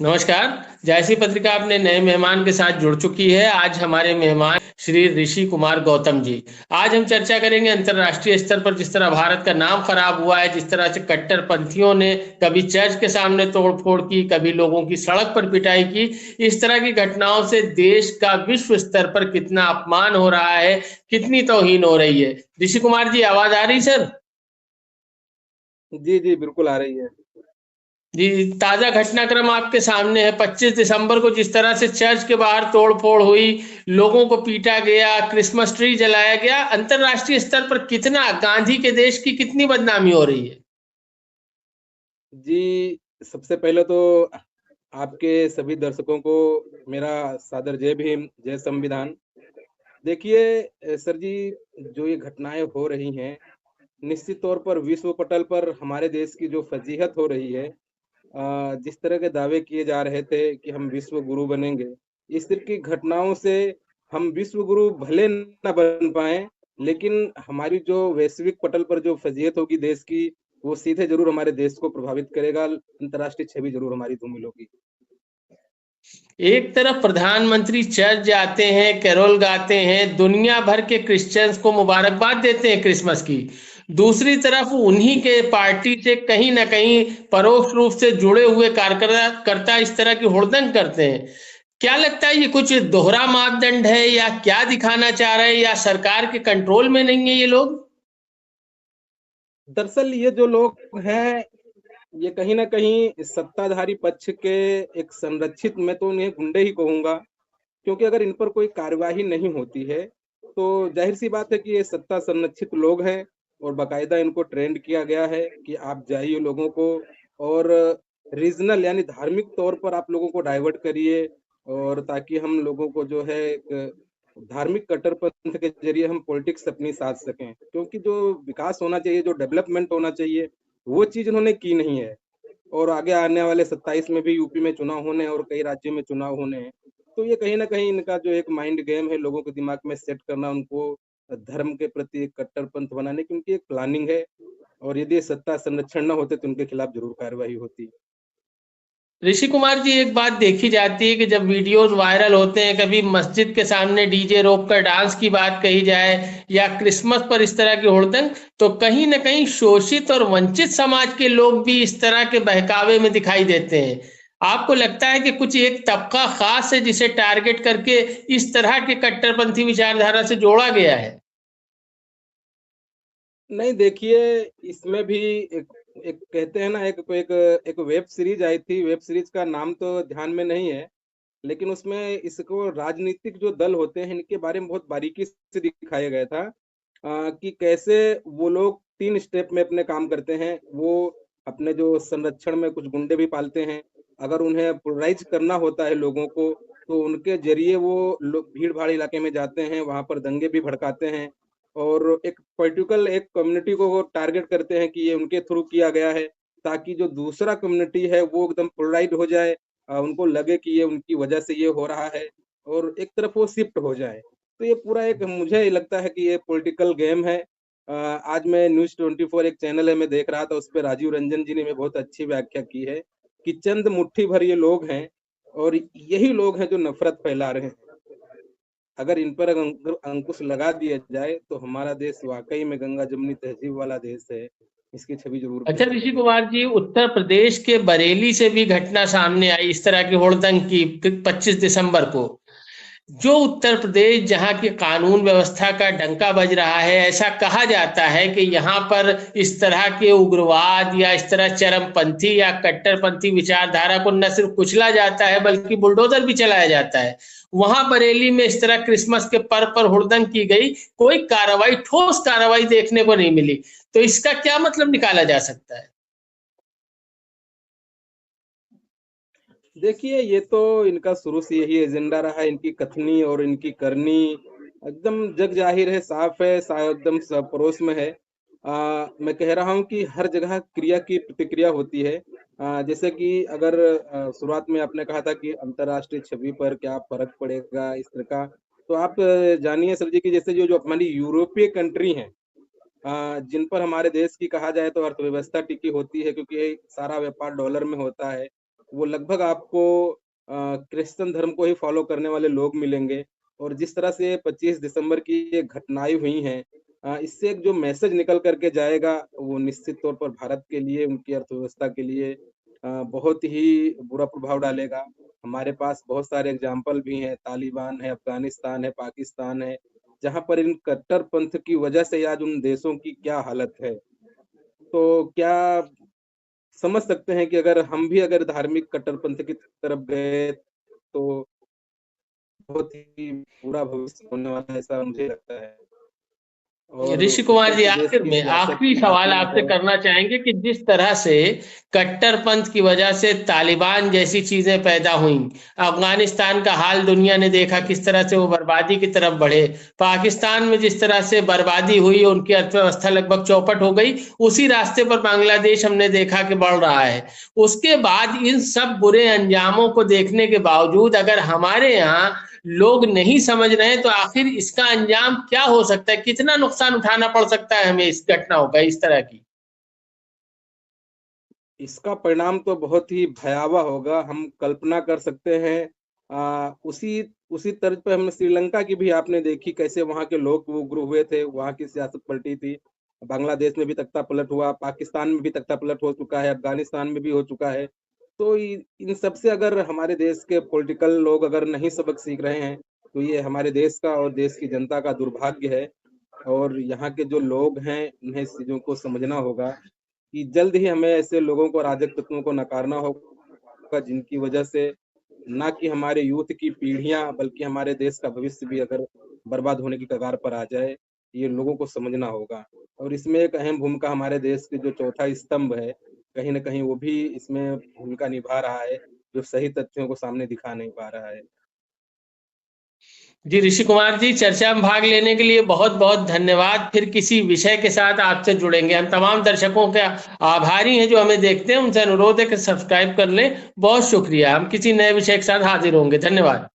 नमस्कार। जैसी पत्रिका अपने नए मेहमान के साथ जुड़ चुकी है। आज हमारे मेहमान श्री ऋषि कुमार गौतम जी। आज हम चर्चा करेंगे अंतर्राष्ट्रीय स्तर पर जिस तरह भारत का नाम खराब हुआ है, जिस तरह से कट्टरपंथियों ने कभी चर्च के सामने तोड़फोड़ की, कभी लोगों की सड़क पर पिटाई की। इस तरह की घटनाओं से देश का विश्व स्तर पर कितना अपमान हो रहा है, कितनी तौहीन हो रही है। ऋषि कुमार जी, आवाज आ रही सर? जी, जी, बिल्कुल आ रही है। जी, ताजा घटनाक्रम आपके सामने है। 25 दिसंबर को जिस तरह से चर्च के बाहर तोड़फोड़ हुई, लोगों को पीटा गया, क्रिसमस ट्री जलाया गया, अंतर्राष्ट्रीय स्तर पर कितना गांधी के देश की कितनी बदनामी हो रही है। जी, सबसे पहले तो आपके सभी दर्शकों को मेरा सादर जय भीम, जय संविधान। देखिए सर जी, जो ये घटनाएँ हो रही हैं, निश्चित तौर पर विश्व पटल पर हमारे देश की जो फ़ज़ीहत हो रही है, जिस तरह के दावे किए जा रहे थे कि हम विश्व गुरु बनेंगे, इस तरह की घटनाओं से हम विश्व गुरु भले ना बन पाएँ, लेकिन हमारी जो वैश्विक पटल पर जो फ़ज़ीहत होगी देश की, वो सीधे ज़रूर हमारे देश को प्रभावित करेगा, अंतर्राष्ट्रीय छवि ज़रूर हमारी धूमिल होगी। एक तरफ प्रधानमंत्री चर्च जाते हैं, कैरोल गाते हैं, दुनिया भर के क्रिश्चियंस को मुबारकबाद देते हैं क्रिसमस की। दूसरी तरफ उन्हीं के पार्टी से कहीं ना कहीं परोक्ष रूप से जुड़े हुए कार्यकर्ता करता इस तरह की हुड़दंग करते हैं। क्या लगता है, ये कुछ दोहरा मापदंड है या क्या दिखाना चाह रहे हैं, या सरकार के कंट्रोल में नहीं है ये लोग? दरअसल ये जो लोग हैं, ये कहीं न कहीं सत्ताधारी पक्ष के एक संरक्षित, मैं तो उन्हें गुंडे ही कहूँगा, क्योंकि अगर इन पर कोई कार्यवाही नहीं होती है, तो ज़ाहिर-सी बात है कि ये सत्ता संरक्षित लोग हैं और बाकायदा इनको ट्रेंड किया गया है कि आप जाइए लोगों को और रीजनल यानी धार्मिक तौर पर आप लोगों को डाइवर्ट करिए और ताकि हम लोगों को जो है एक धार्मिक कट्टरपंथ के ज़रिए हम पॉलिटिक्स अपनी साध सकें। क्योंकि जो विकास होना चाहिए, जो डेवलपमेंट होना चाहिए, वो चीज़ इन्होंने की नहीं है। और आगे आने वाले 27 में भी यूपी में चुनाव होने हैं और कई राज्यों में चुनाव होने हैं। तो ये कहीं न कहीं इनका जो एक माइंड गेम है लोगों के दिमाग में सेट करना उनको धर्म के प्रति एक कट्टरपंथ बनाने की उनकी एक प्लानिंग है और यदि सत्ता संरक्षण ना होते तो उनके खिलाफ ज़रूर कार्रवाई होती। ऋषि कुमार जी, एक बात देखी जाती है कि जब वीडियोस वायरल होते हैं, कभी मस्जिद के सामने डीजे रोक कर डांस की बात कही जाए या क्रिसमस पर इस तरह की हुड़दंग, तो कहीं ना कहीं शोषित और वंचित समाज के लोग भी इस तरह के बहकावे में दिखाई देते हैं। आपको लगता है कि कुछ एक तबका खास है जिसे टारगेट करके इस तरह के कट्टरपंथी विचारधारा से जोड़ा गया है? नहीं देखिए, इसमें भी एक एक कहते हैं ना एक एक वेब सीरीज़ आई थी, वेब सीरीज़ का नाम तो ध्यान में नहीं है। लेकिन उसमें इसको राजनीतिक जो दल होते हैं, इनके बारे में बहुत बारीकी से दिखाया गया था कि कैसे वो लोग 3 स्टेप में अपने काम करते हैं। वो अपने जो संरक्षण में कुछ गुंडे भी पालते हैं। अगर उन्हें पोलराइज़ करना होता है लोगों को, तो उनके ज़रिए वो लोग भीड़-भाड़ इलाके में जाते हैं, वहाँ पर दंगे भी भड़काते हैं और एक पर्टिकुलर एक कम्युनिटी को वो टारगेट करते हैं कि ये उनके थ्रू किया गया है, ताकि जो दूसरा कम्युनिटी है, वो एकदम पोलराइज़ हो जाए, उनको लगे कि ये उनकी वजह से ये हो रहा है और एक तरफ वो शिफ्ट हो जाए। तो ये पूरा एक मुझे लगता है कि ये पॉलिटिकल गेम है। आज मैं न्यूज़ 24 एक चैनल है, मैं देख रहा था, उसपे राजीव रंजन जी ने भी बहुत अच्छी व्याख्या की है कि चंद मुट्ठी भर ये लोग हैं और यही लोग हैं जो नफ़रत फैला रहे हैं। अगर इन पर अंकुश लगा दिया जाए, तो हमारा देश वाक़ई में गंगा-जमुनी तहज़ीब वाला देश है। इसकी छवि ज़रूर अच्छा बेहतर ऋषि होगी। कुमार जी, उत्तर प्रदेश के बरेली से भी घटना सामने आई इस तरह की हुड़दंग की 25 दिसंबर को। जो उत्तर प्रदेश जहां की कानून व्यवस्था का डंका बज रहा है, ऐसा कहा जाता है कि यहाँ पर इस तरह के उग्रवाद या इस तरह चरमपंथी या कट्टरपंथी विचारधारा को न सिर्फ कुचला जाता है बल्कि बुलडोजर भी चलाया जाता है। वहां बरेली में इस तरह क्रिसमस के पर्व पर हुड़दंग की गई, कोई कार्रवाई, ठोस कार्रवाई देखने को नहीं मिली। तो इसका क्या मतलब निकाला जा सकता है? देखिए, ये तो इनका शुरू से यही एजेंडा रहा है, इनकी कथनी और इनकी करनी एकदम जग ज़ाहिर है, साफ़ है, एकदम सब पड़ोस में है। मैं कह रहा हूँ कि हर जगह क्रिया की प्रतिक्रिया होती है। जैसे कि अगर शुरुआत में आपने कहा था कि अंतर्राष्ट्रीय छवि पर क्या फ़र्क पड़ेगा इस तरह का, तो आप जानिए सर जी कि जैसे जो हमारी यूरोपीय कंट्री हैं, जिन पर हमारे देश की कहा जाए तो अर्थव्यवस्था टिकी होती है क्योंकि सारा व्यापार डॉलर में होता है। वो लगभग आपको क्रिश्चियन धर्म को ही फॉलो करने वाले लोग मिलेंगे। और जिस तरह से 25 दिसंबर की ये घटनाएँ हुई हैं, इससे एक जो मैसेज निकल कर के जाएगा, वो निश्चित तौर पर भारत के लिए, उनकी अर्थव्यवस्था के लिए बहुत ही बुरा प्रभाव डालेगा। हमारे पास बहुत सारे एग्ज़ाम्पल भी हैं, तालिबान है, अफ़गानिस्तान है, पाकिस्तान है, जहाँ पर इन कट्टरपंथ की वजह से आज उन देशों की क्या हालत है। तो क्या समझ सकते हैं कि अगर हम भी अगर धार्मिक कट्टरपंथ की तरफ गए, तो बहुत ही बुरा भविष्य होने वाला है, ऐसा मुझे लगता है। और ऋषि कुमार उत्तर जी, प्रदेश आखिर की में सियासत आखिरी की बात सवाल मैं आपसे अगर करना चाहेंगे कि जिस तरह से कट्टरपंथ की वजह से तालिबान जैसी चीजें पैदा हुई, अफगानिस्तान का हाल दुनिया ने देखा किस तरह से वो बर्बादी की तरफ बढ़े, पाकिस्तान में जिस तरह से बर्बादी हुई, उनकी अर्थव्यवस्था लगभग चौपट हो गई, उसी रास्ते पर बांग्लादेश हमने देखा कि बढ़ रहा है। उसके बाद इन सब बुरे अंजामों को देखने के बावजूद अगर हमारे यहाँ लोग नहीं समझ रहे हैं, तो आखिर इसका अंजाम क्या हो सकता है? कितना नुकसान उठाना पड़ सकता है हमें इस घटनाओं का, इस तरह की? इसका परिणाम तो बहुत ही भयावह होगा, हम कल्पना कर सकते हैं। उसी उसी तर्ज पे हमने श्रीलंका की भी आपने देखी, कैसे वहाँ के लोग वो उग्र हुए थे, वहाँ की सियासत पलटी थी। बांग्लादेश में भी तख्तापलट हुआ, पाकिस्तान में भी तख्तापलट हो चुका है, अफ़गानिस्तान में भी हो चुका है। तो इ इन सब से अगर हमारे देश के पॉलिटिकल लोग अगर नहीं सबक सीख रहे हैं, तो ये हमारे देश का और देश की जनता का दुर्भाग्य है। और यहाँ के जो लोग हैं, उन्हें इस चीज़ों को समझना होगा कि जल्द ही हमें ऐसे लोगों को, अराजक तत्वों को नकारना होगा, जिनकी वजह से ना कि हमारे यूथ की पीढ़ियाँ, बल्कि हमारे देश का भविष्य भी अगर बर्बाद होने की कगार पर आ जाए, ये लोगों को समझना होगा। और इसमें एक अहम भूमिका हमारे देश के जो चौथा स्तंभ है, कहीं न कहीं वो भी इसमें भूमिका निभा रहा है, जो सही तथ्यों को सामने दिखा नहीं पा रहा है। जी ऋषि कुमार जी, चर्चा में भाग लेने के लिए बहुत बहुत धन्यवाद। फिर किसी विषय के साथ आपसे जुड़ेंगे। हम तमाम दर्शकों के आभारी हैं जो हमें देखते हैं, उनसे अनुरोध है कि सब्सक्राइब कर लें। बहुत शुक्रिया। हम किसी नए विषय के साथ हाजिर होंगे। धन्यवाद।